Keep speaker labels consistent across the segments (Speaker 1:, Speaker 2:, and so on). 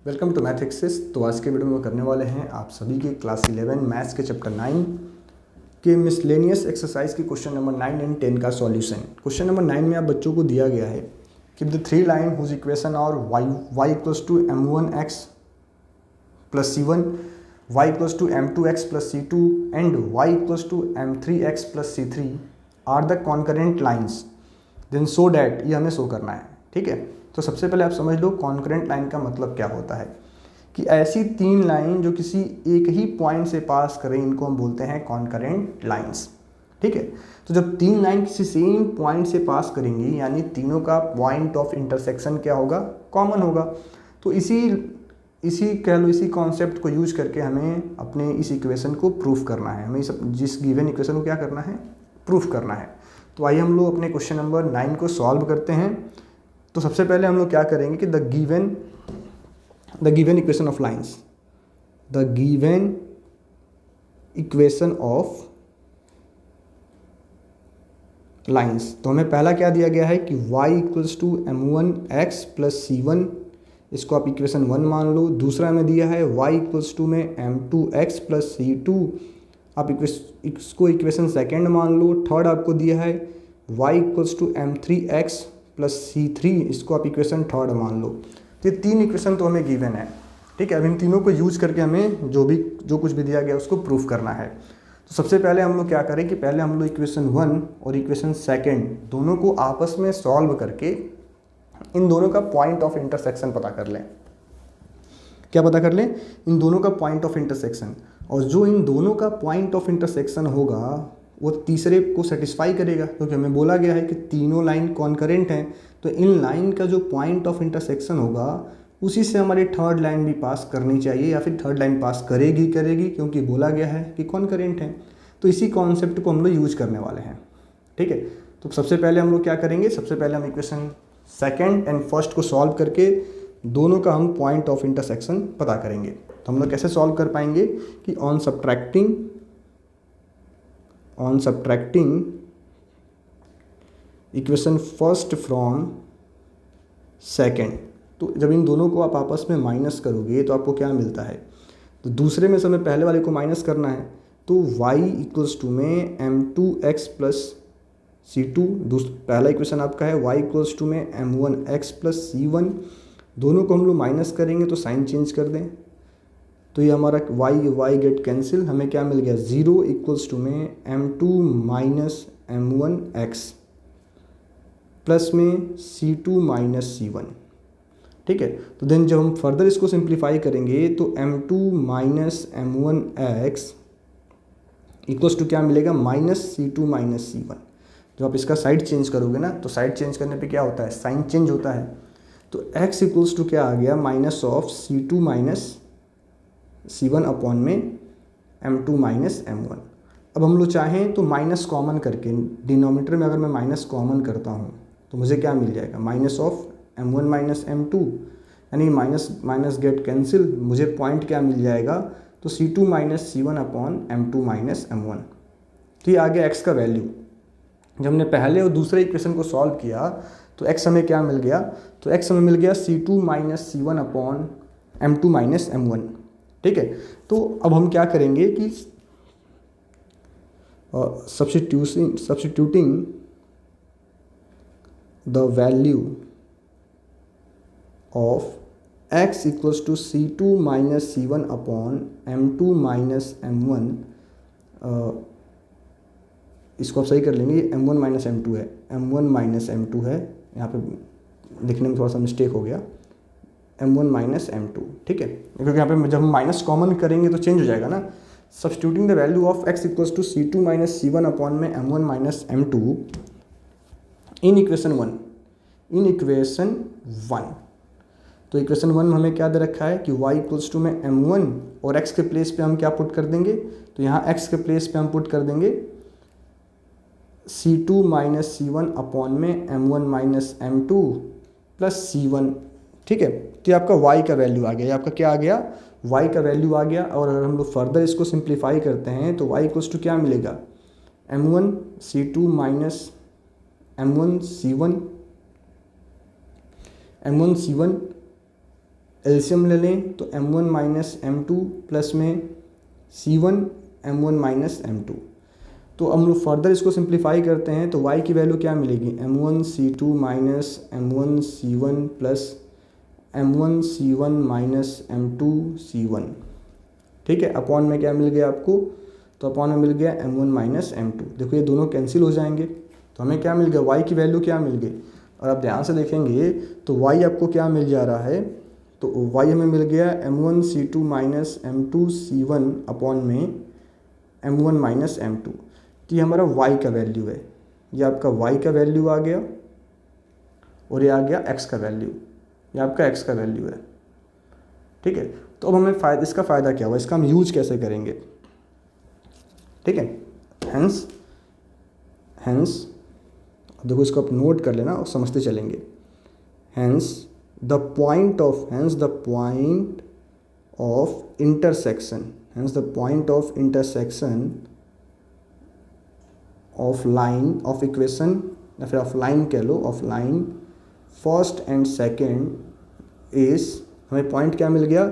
Speaker 1: Welcome to math access. तो आज के वीडियो में करने वाले हैं आप सभी के क्लास 11 मैथ्स के चैप्टर 9 के मिसलेनियस एक्सरसाइज के क्वेश्चन नंबर 9 एंड 10 का सॉल्यूशन। क्वेश्चन नंबर 9 में आप बच्चों को दिया गया है कि the three line whose equation और y equals to m1x plus c1, y equals to m2x plus c2 and y equals to m3x plus c3 are the concurrent lines then so that, ये हमें show करना है। ठीक है, तो सबसे पहले आप समझ लो कॉन्करेंट लाइन का मतलब क्या होता है कि ऐसी तीन लाइन जो किसी एक ही पॉइंट से पास करें, इनको हम बोलते हैं कॉन्करेंट लाइंस। ठीक है, तो जब तीन लाइन किसी सेम पॉइंट से पास करेंगी यानी तीनों का पॉइंट ऑफ इंटरसेक्शन क्या होगा, कॉमन होगा। तो इसी कह लो इसी कॉन्सेप्ट को यूज करके हमें अपने इस इक्वेशन को प्रूफ करना है। हमें जिस गिवन इक्वेशन को क्या करना है, प्रूफ करना है। तो आइए हम लोग अपने क्वेश्चन नंबर 9 को सॉल्व करते हैं। तो सबसे पहले हम लोग क्या करेंगे कि the given equation of lines, the given equation of lines. तो हमें पहला क्या दिया गया है कि y equals to m1x plus c1, इसको आप इक्वेशन 1 मान लो। दूसरा हमें दिया है y इक्वल्स टू में m2x प्लस c2, आप इसको इक्वेशन सेकेंड मान लो। थर्ड आपको दिया है y equals to m3x plus c3, इसको आप इक्वेशन थर्ड मान लो। तो ये तीन इक्वेशन तो हमें गिवन है। ठीक है, अब इन तीनों को यूज करके हमें जो कुछ भी दिया गया उसको प्रूफ करना है। तो सबसे पहले हम लोग क्या करें कि पहले हम लोग इक्वेशन 1 और इक्वेशन सेकेंड दोनों को आपस में सॉल्व करके इन दोनों का पॉइंट ऑफ इंटरसेक्शन पता कर लें। क्या पता कर लें? इन दोनों का पॉइंट ऑफ इंटरसेक्शन। और जो इन दोनों का पॉइंट ऑफ इंटरसेक्शन होगा वो तीसरे को सेटिस्फाई करेगा, क्योंकि हमें बोला गया है कि तीनों लाइन कॉन्करेंट हैं। तो इन लाइन का जो पॉइंट ऑफ इंटरसेक्शन होगा उसी से हमारी थर्ड लाइन भी पास करनी चाहिए, या फिर थर्ड लाइन पास करेगी क्योंकि बोला गया है कि कॉन्करेंट है। तो इसी कॉन्सेप्ट को हम लोग यूज करने वाले हैं। ठीक है, तो सबसे पहले हम लोग क्या करेंगे, सबसे पहले हम इक्वेशन सेकेंड एंड फर्स्ट को सॉल्व करके दोनों का हम पॉइंट ऑफ इंटरसेक्शन पता करेंगे। तो हम लोग कैसे सॉल्व कर पाएंगे कि on subtracting equation first from second. तो जब इन दोनों को आप आपस में माइनस करोगे तो आपको क्या मिलता है, तो दूसरे में से हमें पहले वाले को माइनस करना है। तो y इक्वल्स टू में m2x प्लस c2, पहला इक्वेशन आपका है y इक्वल्स टू में m1x प्लस c1। दोनों को हम लोग माइनस करेंगे तो साइन चेंज कर दें, तो ये हमारा y गेट कैंसिल, हमें क्या मिल गया 0 इक्वल्स टू में m2 माइनस m1x प्लस में c2 माइनस c1। ठीक है, तो देन जब हम फर्दर इसको सिंप्लीफाई करेंगे तो m2 minus m1x equals to क्या मिलेगा, माइनस c2 माइनस c1। जब आप इसका साइड चेंज करोगे ना, तो साइड चेंज करने पे क्या होता है, साइन चेंज होता है। तो x इक्वल्स टू क्या आ गया, minus of c2 minus c1 upon में m2 माइनस m1। अब हम लोग चाहें तो माइनस कॉमन करके डिनोमिनेटर में अगर मैं माइनस कॉमन करता हूँ तो मुझे क्या मिल जाएगा, minus of m1 minus m2, यानी माइनस गेट कैंसिल, मुझे पॉइंट क्या मिल जाएगा, तो c2 minus c1 upon m2 minus m1। तो ये आ गया x का वैल्यू। जब हमने पहले और दूसरे इक्वेशन को सॉल्व किया तो x हमें क्या मिल गया, तो x हमें मिल गया c2 minus c1 upon m2 minus m1। ठीक है, तो अब हम क्या करेंगे कि substituting the value of x equals to c2 minus c1 upon m2 minus m1, इसको आप सही कर लेंगे, m1 माइनस m2 है, m1 माइनस m2 है, यहाँ पे लिखने में थोड़ा सा मिस्टेक हो गया, m1 माइनस m2। ठीक है, क्योंकि यहाँ पे जब हम माइनस कॉमन करेंगे तो चेंज हो जाएगा ना। Substituting the value of x equals to c2 minus c1 upon में m1 minus m2 in equation 1। तो इक्वेशन 1 में हमें क्या दे रखा है कि y इक्वल्स टू में m1 और x के प्लेस पे हम क्या पुट कर देंगे, तो यहाँ x के प्लेस पे हम पुट कर देंगे c2 माइनस c1 अपॉन में m1 minus m2 plus c1। ठीक है, तो ये आपका y का वैल्यू आ गया, ये आपका क्या आ गया, y का वैल्यू आ गया। और अगर हम लोग फर्दर इसको सिंप्लीफाई करते हैं तो y इक्वल्स टू क्या मिलेगा, m1 c2 minus m1 c1 LCM ले लें तो m1 माइनस M2 प्लस में C1 m1 माइनस M2। तो अब हम लोग फर्दर इसको सिंप्लीफाई करते हैं तो y की वैल्यू क्या मिलेगी, m1 C2 minus m1 C1 plus m1 C1 minus m2 C1। ठीक है, अपॉन में क्या मिल गया आपको, तो अपॉन में मिल गया m1 माइनस M2। देखो ये दोनों कैंसिल हो जाएंगे तो हमें क्या मिल गया, y की वैल्यू क्या मिल गई। और आप ध्यान से देखेंगे तो y आपको क्या मिल जा रहा है, तो y हमें मिल गया m1 C2 minus M2 C1 upon में m1 माइनस M2। तो ये हमारा y का वैल्यू है, ये आपका y का वैल्यू आ गया और ये आ गया x का वैल्यू, ये आपका x का वैल्यू है। ठीक है, तो अब हमें इसका फ़ायदा क्या हुआ, इसका हम यूज कैसे करेंगे। ठीक है, हैंस देखो इसको आप नोट कर लेना और समझते चलेंगे। Hence the point of intersection of line of equation, या फिर ऑफ लाइन कह लो, of line first and second is, हमें पॉइंट क्या मिल गया,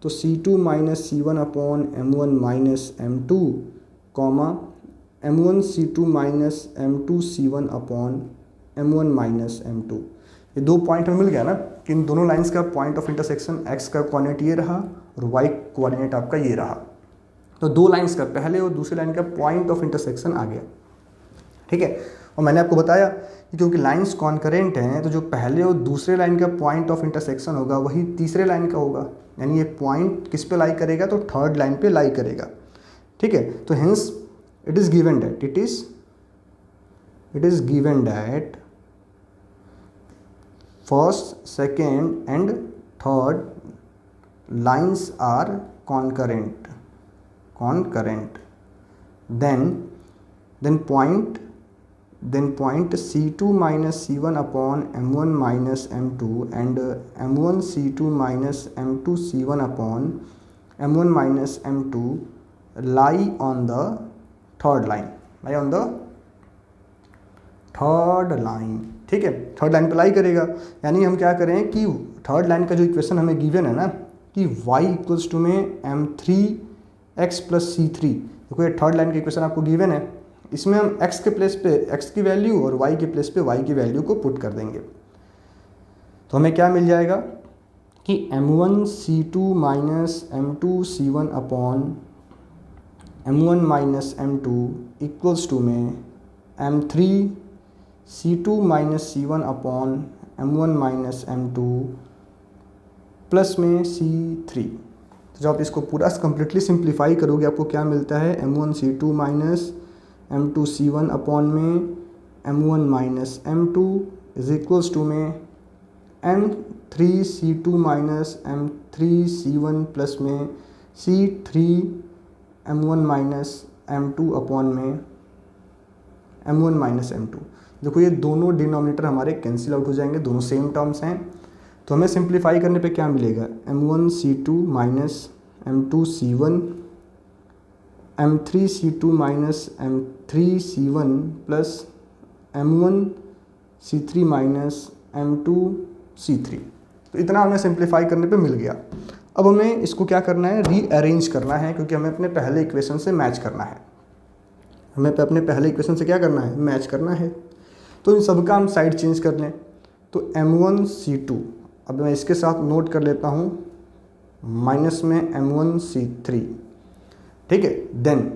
Speaker 1: तो C2 minus C1 upon M1 minus M2 comma M1 C2 minus M2 C1 upon M1 minus M2। ये दो पॉइंट हमें मिल गया ना कि इन दोनों लाइंस का पॉइंट ऑफ इंटरसेक्शन x का कोऑर्डिनेट ये रहा और y कोऑर्डिनेट आपका ये रहा। तो दो लाइंस का, पहले और दूसरे लाइन का पॉइंट ऑफ इंटरसेक्शन आ गया। ठीक है, और मैंने आपको बताया कि क्योंकि लाइंस कॉन्करेंट हैं तो जो पहले और दूसरे लाइन का पॉइंट ऑफ इंटरसेक्शन होगा वही तीसरे लाइन का होगा, यानी ये पॉइंट किस पे लाई करेगा, तो थर्ड लाइन पे लाई करेगा। ठीक है, तो hence it is given that first, second and third lines are concurrent, then point C2 minus C1 upon M1 minus M2 and M1 C2 minus M2 C1 upon M1 minus M2 lie on the third line. ठीक है, third line पे लाई करेगा, यानी हम क्या करें कि third line का जो इक्वेशन हमें गिवन है ना कि y इक्वल्स टू में m3x प्लस C3। देखो ये थर्ड लाइन का इक्वेशन आपको गिवन है, इसमें हम x के प्लेस पे x की वैल्यू और y के प्लेस पे y की वैल्यू को पुट कर देंगे। तो हमें क्या मिल जाएगा कि m1 C2 minus M2 C1 upon M1 minus M2 equals to में M3 C2 minus C1 upon M1 minus M2 plus में C3। तो जब आप इसको पूरा कम्प्लीटली सिंप्लीफाई करोगे आपको क्या मिलता है, M1 C2 minus M2 C1 upon में M1 minus M2 is equals to में M3 C2 minus M3 C1 plus में C3 M1 minus M2 upon में M1 माइनस M2। देखो ये दोनों डिनोमिनेटर हमारे कैंसिल आउट हो जाएंगे, दोनों सेम टर्म्स हैं। तो हमें सिंप्लीफाई करने पे क्या मिलेगा, M1 C2 minus M2 C1 M3 C2 minus M3 C1 plus M1 C3 minus M2 C3। तो इतना हमें सिंप्लीफाई करने पे मिल गया। अब हमें इसको क्या करना है, रीअरेंज करना है, क्योंकि हमें अपने पहले इक्वेशन से मैच करना है। हमें अपने पहले इक्वेशन से क्या करना है, मैच करना है। तो इन सबका हम साइड चेंज कर लें, तो M1 C2, अब मैं इसके साथ नोट कर लेता हूँ माइनस में M1 C3। ठीक है, देन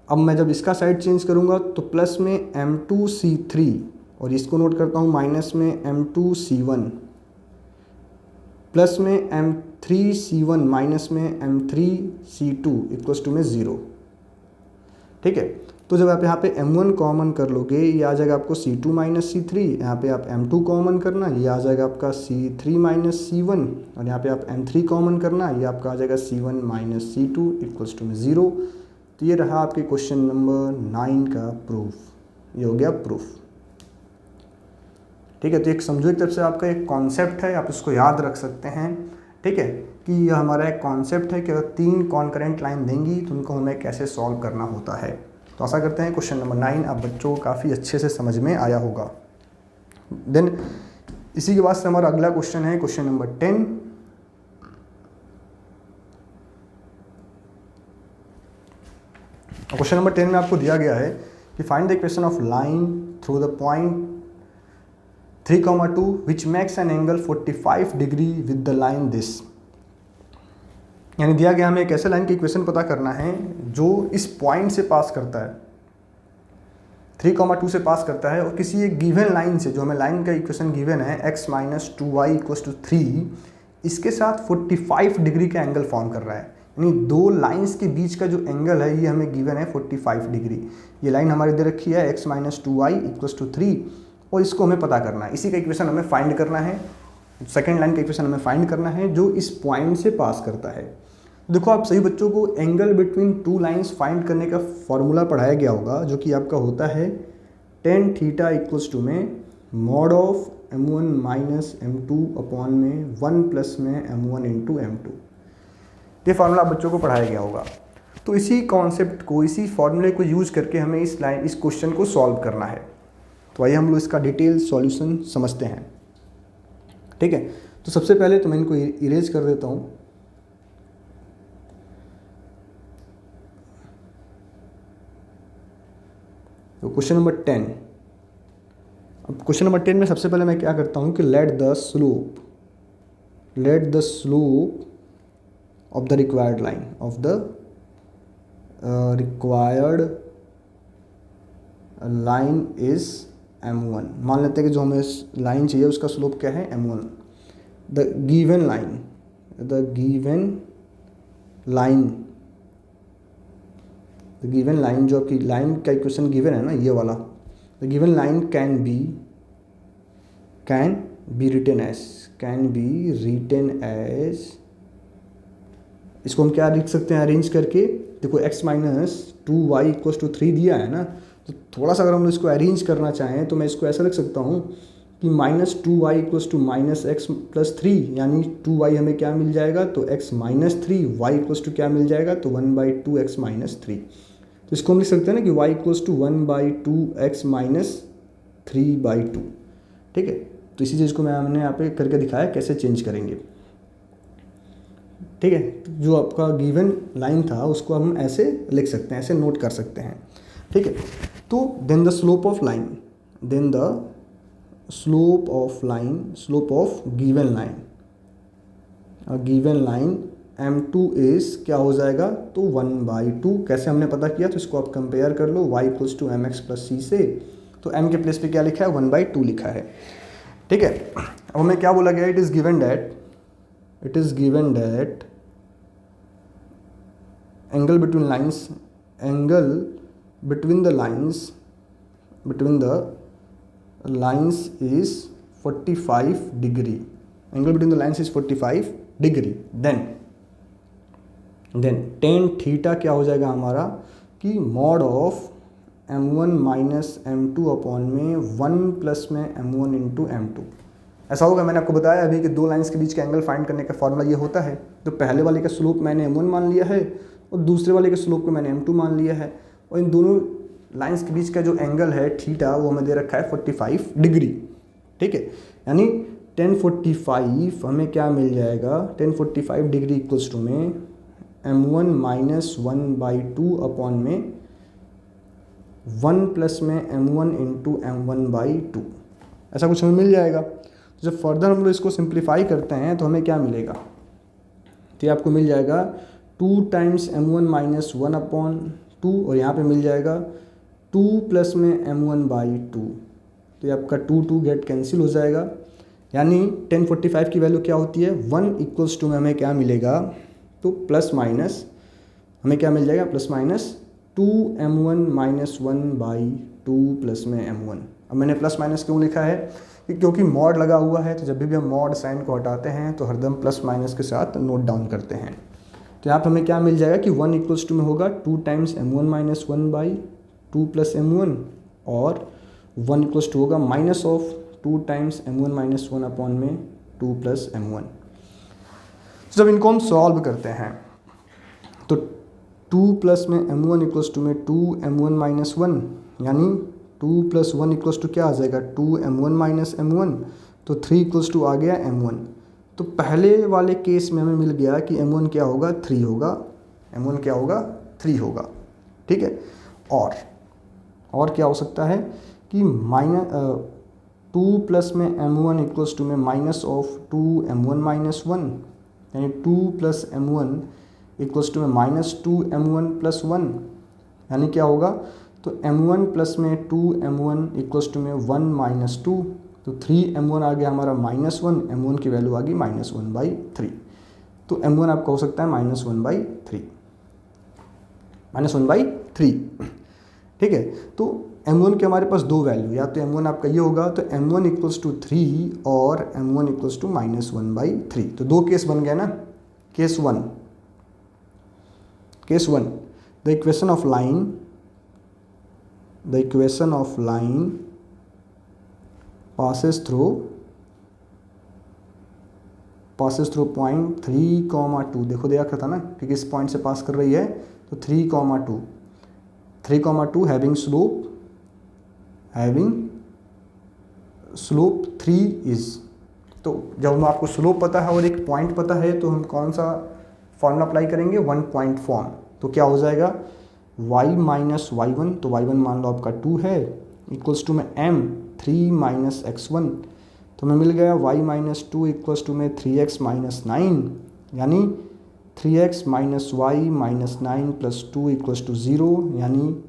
Speaker 1: अब मैं जब इसका साइड चेंज करूँगा तो प्लस में M2 C3 और इसको नोट करता हूँ माइनस में M2 C1 प्लस में M3 C1 माइनस में M3 C2 इक्वल्स टू में 0। ठीक है, तो जब आप यहाँ पे M1 कॉमन कर लोगे ये आ जाएगा आपको C2 माइनस C3, यहाँ पे आप M2 कॉमन करना ये आ जाएगा आपका C3 माइनस C1 और यहाँ पे आप M3 कॉमन करना ये आपका आ जाएगा C1 minus C2 equals to में 0। तो ये रहा आपके क्वेश्चन नंबर 9 का प्रूफ, ये हो गया प्रूफ। ठीक है, तो एक समझो एक तरफ से आपका एक कॉन्सेप्ट है, आप इसको याद रख सकते हैं। ठीक है, कि यह हमारा एक कॉन्सेप्ट है कि अगर 3 कॉन्करेंट लाइन देंगी तो उनको हमें कैसे सॉल्व करना होता है। तो आशा करते हैं क्वेश्चन नंबर 9 आप बच्चों को काफ़ी अच्छे से समझ में आया होगा। देन इसी के बाद से हमारा अगला क्वेश्चन है क्वेश्चन नंबर 10। क्वेश्चन नंबर 10 में आपको दिया गया है कि find the equation of line through the point 3,2 which makes an angle 45 degree with the line this. यानी दिया गया हमें एक ऐसे लाइन की इक्वेशन पता करना है जो इस पॉइंट से पास करता है, 3,2 से पास करता है, और किसी एक गिवन लाइन से, जो हमें लाइन का इक्वेशन गिवन है x minus 2y equals to 3, इसके साथ 45 डिग्री का एंगल फॉर्म कर रहा है। यानी दो लाइंस के बीच का जो एंगल है ये हमें गिवन है 45 डिग्री। ये लाइन हमारी दे रखी है x minus 2y equals to 3, और इसको हमें पता करना है, इसी का इक्वेशन हमें फाइंड करना है, सेकेंड लाइन का इक्वेशन हमें फाइंड करना है जो इस पॉइंट से पास करता है। देखो आप सभी बच्चों को angle between two lines find करने का फॉर्मूला पढ़ाया गया होगा, जो कि आपका होता है tan थीटा इक्वल्स टू में mod of m1 minus m2 upon में 1 प्लस में m1 इंटू m2। ये फार्मूला आप बच्चों को पढ़ाया गया होगा। तो इसी कॉन्सेप्ट को, इसी फॉर्मूले को यूज करके हमें इस क्वेश्चन को सॉल्व करना है। तो आइए हम लोग इसका डिटेल सॉल्यूशन समझते हैं। ठीक है, तो सबसे पहले तो मैं इनको इरेज कर देता हूँ। तो क्वेश्चन नंबर 10, अब क्वेश्चन नंबर 10 में सबसे पहले मैं क्या करता हूँ कि let the slope of the required line, of the required line is m1। मान लेते हैं कि जो हमें लाइन चाहिए उसका स्लोप क्या है, m1। द गिवन लाइन जो आपकी लाइन का इक्वेशन गिवन है ना, ये वाला, the given line can be written as, इसको हम क्या लिख सकते हैं अरेंज करके। देखो x minus 2y equals to 3 दिया है ना, तो थोड़ा सा अगर हम इसको अरेंज करना चाहें तो मैं इसको ऐसा लिख सकता हूँ कि minus 2y equals to minus X plus 3, यानी 2y हमें क्या मिल जाएगा, तो x minus 3, y equals to क्या मिल जाएगा, तो 1/2 x माइनस 3। तो इसको हम लिख सकते हैं ना कि y equals to 1/2 x minus 3/2। ठीक है, तो इसी चीज़ को हमने यहाँ पे करके दिखाया कैसे चेंज करेंगे। ठीक है, जो आपका गिवन लाइन था उसको हम ऐसे लिख सकते हैं, ऐसे नोट कर सकते हैं। ठीक है, तो then the slope of given line m2 is क्या हो जाएगा, तो 1/2। कैसे हमने पता किया, तो इसको आप कंपेयर कर लो y equals to mx plus c से। तो m के प्लेस पे क्या लिखा है, 1/2 लिखा है। ठीक है, अब हमें क्या बोला गया, it is given that angle between the lines is 45 degree. Angle between the lines is 45 degree. Then tan theta क्या हो जाएगा हमारा, कि mod of m1 minus m2 upon में 1 प्लस में m1 इंटू m2। ऐसा होगा, मैंने आपको बताया अभी कि दो लाइंस के बीच का एंगल फाइंड करने का फॉर्मूला ये होता है। तो पहले वाले का स्लोप मैंने m1 मान लिया है और दूसरे वाले के स्लोप को मैंने m2 मान लिया है, और इन दोनों लाइंस के बीच का जो एंगल है थीटा वो हमें दे रखा है 45 डिग्री। ठीक है, यानी tan 45 हमें क्या मिल जाएगा, tan 45 डिग्री इक्वल्स टू में m1 माइनस 1/2 अपॉन में 1 प्लस में m1 इंटू m1/2, ऐसा कुछ हमें मिल जाएगा। तो जब फर्दर हम लोग इसको सिंप्लीफाई करते हैं तो हमें क्या मिलेगा, तो ये आपको मिल जाएगा 2 टाइम्स m1 माइनस 1/2, और यहाँ पे मिल जाएगा 2 प्लस में m1/2। तो ये आपका 2 गेट कैंसिल हो जाएगा, यानी tan 45 की वैल्यू क्या होती है, 1 इक्वल्स टू में हमें क्या मिलेगा, तो प्लस माइनस हमें क्या मिल जाएगा, plus minus 2m1 minus 1/2 plus में m1। अब मैंने प्लस माइनस क्यों लिखा है, क्योंकि मॉड लगा हुआ है, तो जब भी हम मॉड साइन को हटाते हैं तो हरदम प्लस माइनस के साथ नोट डाउन करते हैं। तो यहाँ पर हमें क्या मिल जाएगा कि 1 इक्वल्स टू में होगा 2 times m1 minus 1/2 plus m1, और 1 इक्वल्स टू होगा minus of 2 times m1 minus 1 upon में 2 प्लस m1। जब इनको हम सॉल्व करते हैं तो 2 प्लस में m1 इक्वल्स टू में 2m1 माइनस 1, यानी 2 प्लस 1 इक्वल्स टू क्या आ जाएगा, 2m1 माइनस m1, तो 3 इक्वल्स टू आ गया m1। तो पहले वाले केस में हमें मिल गया कि m1 क्या होगा, 3 होगा, m1 क्या होगा, 3 होगा। ठीक है। और क्या हो सकता है कि टू प्लस में m1 इक्वल्स टू में माइनस ऑफ 2m1 माइनस 1, यानी 2 प्लस m1 इक्वल्स टू में माइनस 2m1 प्लस 1, यानी क्या होगा, तो m1 प्लस में 2m1 इक्वल्स टू में 1 माइनस 2, तो 3m1 आ गया हमारा माइनस 1, m1 की वैल्यू आ गई -1/3, तो m1 आपका हो सकता है -1/3, -1/3, ठीक है। तो m1 के हमारे पास दो वैल्यू, या तो m1 आपका ये होगा, तो m1 इक्वल्स टू 3 और m1 इक्वल्स टू -1/3, तो दो केस बन गया ना। Case one, the equation of line passes through point 3,2, देखो देखा था ना कि किस पॉइंट से पास कर रही है, तो 3,2 हैविंग स्लोप 3 इज, तो जब हम आपको स्लोप पता है और एक पॉइंट पता है तो हम कौन सा फॉर्मूला अप्लाई करेंगे, 1 पॉइंट फॉर्म। तो क्या हो जाएगा, y माइनस y1, तो y1 मान लो आपका 2 है, इक्वल्स टू में m 3 माइनस x1, तो हमें मिल गया y माइनस 2 इक्वल्स टू में 3x माइनस 9, यानी 3x minus Y minus 9 plus 2 equals to 0, यानी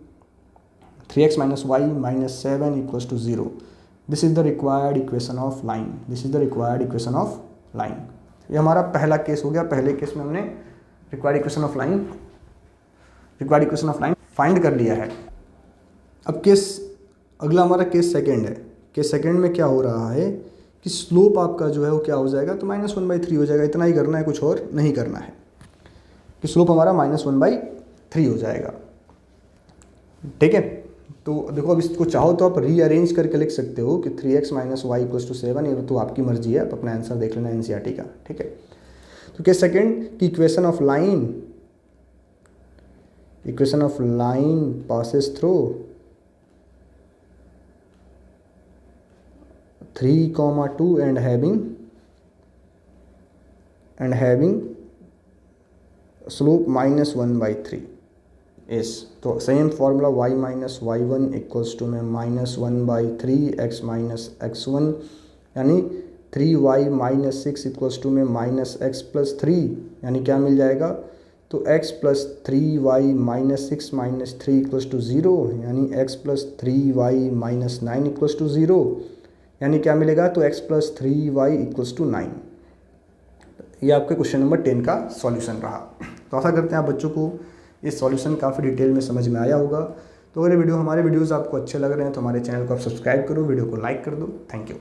Speaker 1: 3x minus Y minus 7 equals to 0। This is the required equation of line. ये हमारा पहला केस हो गया। पहले केस में हमने required equation of line find कर लिया है। अब अगला हमारा केस सेकंड है। केस सेकंड में क्या हो रहा है कि स्लोप आपका जो है वो क्या हो जाएगा, तो -1/3 हो जाएगा। इतना ही करना है, कुछ और नहीं करना है, कि स्लोप हमारा -1/3 हो जाएगा, ठीक है। तो देखो, अब इसको चाहो तो आप रीअरेंज करके लिख सकते हो कि 3x minus Y equals to 7, ये तो आपकी मर्जी है, आप अपना आंसर देख लेना एनसीईआरटी का, ठीक है। तो केस सेकंड की equation of line passes through 3,2 and having slope -1/3 is, तो same formula y minus y1 equals to में -1/3 x माइनस x1, यानी 3y माइनस 6 इक्वल्स टू में -x प्लस 3, यानी क्या मिल जाएगा, तो x plus 3y minus 6 minus 3 equals to 0, यानी x plus 3y minus 9 equals to 0, यानी क्या मिलेगा, तो x plus 3y equals to 9। ये आपके क्वेश्चन नंबर 10 का सॉल्यूशन रहा। तो आशा करते हैं आप बच्चों को ये सॉल्यूशन काफ़ी डिटेल में समझ में आया होगा। तो अगर हमारे वीडियोज़ आपको अच्छे लग रहे हैं तो हमारे चैनल को आप सब्सक्राइब करो, वीडियो को लाइक कर दो। Thank you.